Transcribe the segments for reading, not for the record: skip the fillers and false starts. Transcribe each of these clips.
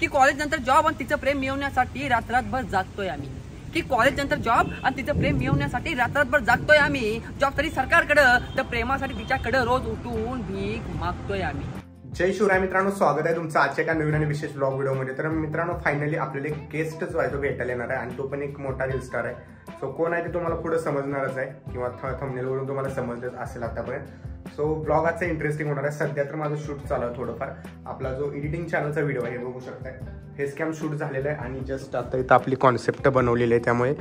की कॉलेज नंतर जॉब आणि तिचं प्रेम मिळवण्यासाठी रात्रभर जागतोय आम्ही, की कॉलेज नंतर जॉब आणि तिचं प्रेम मिळवण्यासाठी रात्रभर जागतोय आम्ही। जॉब तरी सरकारकडं तर प्रेमासाठी तिच्याकडे रोज उठून भीक मागतोय आम्ही। जय शिवराय मित्रांनो, स्वागत आहे तुमचं आजच्या एका नवीन आणि विशेष ब्लॉग व्हिडिओमध्ये। तर मित्रांनो, फायनली आपल्याला एक गेस्टच भेटायला येणार आहे आणि तो पण एक मोठा रील स्टार आहे। सो कोण आहे ते तुम्हाला पुढे समजणारच आहे किंवा थंबनेलवरून तुम्हाला समजत असेल आतापर्यंत। सो ब्लॉग आजचा इंटरेस्टिंग होणार आहे। सध्या तर माझं शूट चालू आहे थोडंफार। आपला जो एडिटिंग चॅनलचा व्हिडिओ आहे हे बघू शकताय, फेस कॅम शूट झालेला आहे आणि जस्ट आता इथं आपली कॉन्सेप्ट बनवलेली आहे, त्यामुळे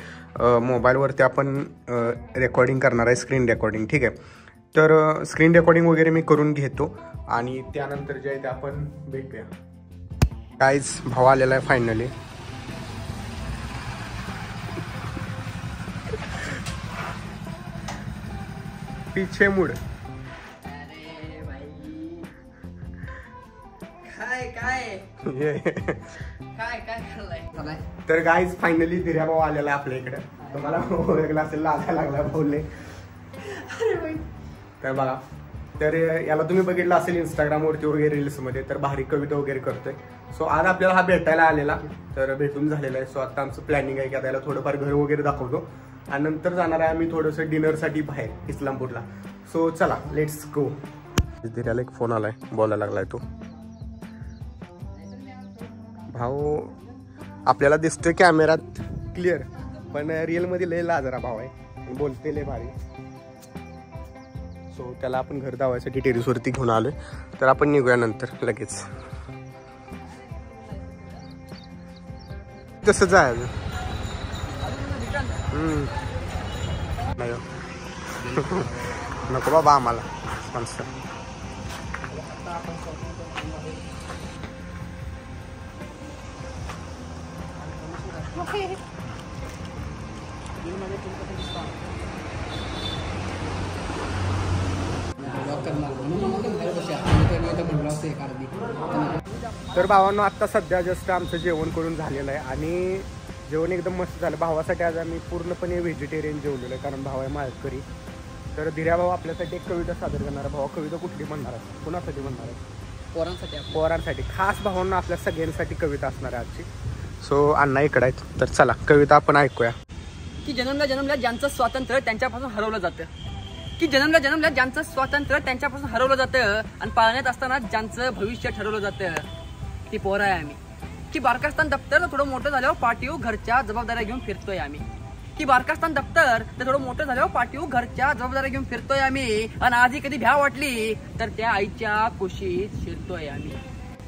मोबाईलवरती आपण रेकॉर्डिंग करणार आहे, स्क्रीन रेकॉर्डिंग। ठीक आहे, तर स्क्रीन रेकॉर्डिंग वगैरे मी करून घेतो आणि त्यानंतर जे आहे ते आपण भेटूया। गाईज, भाव आलेला आहे फायनली। पीछे मुड़। अरे भाई, काय करलाय? तर गाईज फायनली धीर्या भाऊ आलेला आहे आपल्या इकडे। तुम्हाला ओळखला असेल, लाजा लागला भाऊले। तर बघा, तर याला तुम्ही बघितलं असेल इंस्टाग्रामवरती वगैरे रील्समध्ये, तर भारी कविता वगैरे करतोय। सो आज आपल्याला हा भेटायला आलेला, तर भेटून झालेला आहे। सो आता आमचं प्लॅनिंग आहे की आता याला थोडंफार घर वगैरे दाखवतो आणि नंतर जाणार आहे आम्ही थोडंसं डिनरसाठी बाहेर इस्लामपूरला। सो चला, लेट्स गो। धीर्याला एक फोन आलाय, बोलायला लागलाय तो। भाऊ आपल्याला दिसतोय कॅमेरात क्लिअर, पण रिअल मध्ये लय लाजरा भाव आहे, बोलते लय भारी। सो त्याला आपण घर दावायसाठी टेरेसवरती घेऊन आलोय, तर आपण निघूया नंतर लगेच। तसं जायचं नको बाबा आम्हाला स्पॉन्सर। तर भावांनो, आता सध्या जस्ट आमचं जेवण करून झालेलं आहे आणि जेवण एकदम मस्त झालं। भावासाठी आज आम्ही पूर्णपणे व्हेजिटेरियन जेवलेलो आहे, कारण भाव आहे माळकरी। तर धीर्या भाऊ आपल्यासाठी एक कविता सादर करणार आहे। भावा, कविता कुठली म्हणणार आहे, कुणासाठी म्हणणार आहे? पोरांसाठी खास। भावांना आपल्या सगळ्यांसाठी कविता असणार आहे आजची। सो अण्णा इकडे आहेत, तर चला कविता आपण ऐकूया। की जन्मल्या ज्यांचं स्वातंत्र्य त्यांच्यापासून हरवलं जातं, की जन्मल्या ज्यांचं स्वातंत्र्य त्यांच्यापासून हरवलं जातं आणि पाळण्यात असताना ज्यांचं भविष्य ठरवलं जातं, ती पोरं आहे आम्ही। की बारकास्तान दप्तर थोडं मोठं झाल्यावर पाठीव घरच्या जबाबदाऱ्या घेऊन फिरतोय आम्ही, की बारकास्तान दप्तर तर थोडं मोठं झाल्यावर पाठीव घरच्या जबाबदाऱ्या घेऊन फिरतोय आम्ही। आणि आधी कधी भ्या वाटली तर त्या आईच्या कुशीत शिरतोय आम्ही,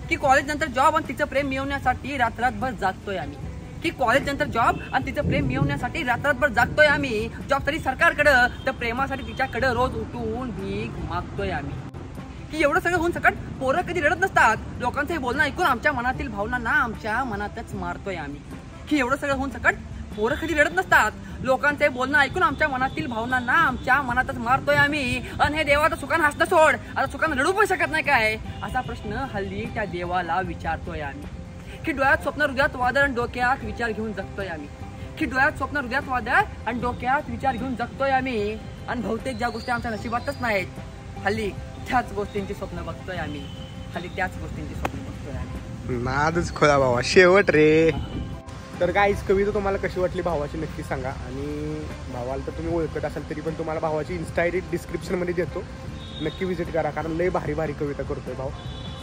की कॉलेज नंतर जॉब आणि तिचं प्रेम मिळवण्यासाठी रात्रभर जागतोय आम्ही, की कॉलेज नंतर जॉब आणि तिचं प्रेम मिळवण्यासाठी रात्रभर जागतोय आम्ही। जॉब तरी सरकारकडं तर प्रेमासाठी तिच्याकडे रोज उठून भीक मागतोय आम्ही। की एवढं सगळं होऊन सकट पोरं कधी रडत नसतात, लोकांचं हे बोलणं ऐकून आमच्या मनातील भावनांना आमच्या मनातच मारतोय आम्ही। की एवढं सगळं होऊन सकट पोरं कधी रडत नसतात, लोकांचं हे बोलणं ऐकून आमच्या मनातील भावनांना आमच्या मनातच मारतोय आम्ही। आणि हे देवाचं सुखान हसतं सोड, आता सुखान रडू पण शकत नाही काय, असा प्रश्न हल्ली त्या देवाला विचारतोय आम्ही। की डोळ्यात स्वप्न, हृदयात वादळ आणि डोक्यात विचार घेऊन जगतोय आम्ही, की डोळ्यात स्वप्न, हृदयात वादळ आणि डोक्यात विचार घेऊन जगतोय आम्ही। आणि बहुतेक ज्या गोष्टी आमच्या नशिबातच नाहीत, हल्ली त्याच गोष्टींची स्वप्न बघतोय आम्ही, हल्ली त्याच गोष्टींची स्वप्न बघतोय आम्ही। नादच खोला भावा, शेवट रे। तर गाईज, कविता तुम्हाला कशी वाटली भावाची नक्की सांगा। आणि भावाला तर तुम्ही ओळखत असाल तरी पण तुम्हाला भावाची इन्स्टा आयडी डिस्क्रिप्शनमध्ये देतो, नक्की व्हिजिट करा, कारण लय भारी भारी कविता करतोय भाऊ।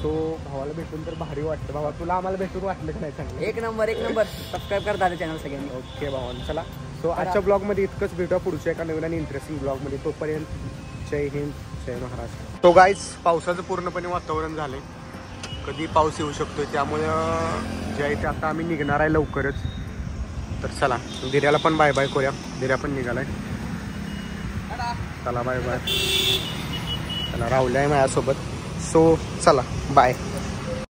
सो भावाला भेटून तर भारी वाटतं। भावा, तुला आम्हाला भेटून वाटलं की नाही चांगलं? एक नंबर सबस्क्राईब करा दादा चॅनल सगळ्यांनी। ओके भावान, चला। सो आजच्या ब्लॉगमध्ये इतकंच, भेटूया पुढच्या एका नवीन आणि इंटरेस्टिंग ब्लॉगमध्ये। तोपर्यंत जय हिंद, जय महाराष्ट्र। तो गाईज, पावसाचं पूर्णपणे वातावरण झालंय, कधी पाऊस येऊ शकतोय, त्यामुळं जे आहे ते आता आम्ही निघणार आहे लवकरच। तर चला, धीर्याला पण बाय बाय करूया, धीर्या पण निघालाय। चला बाय बाय। चला, राहुल आहे माझ्यासोबत। सो चला, बाय।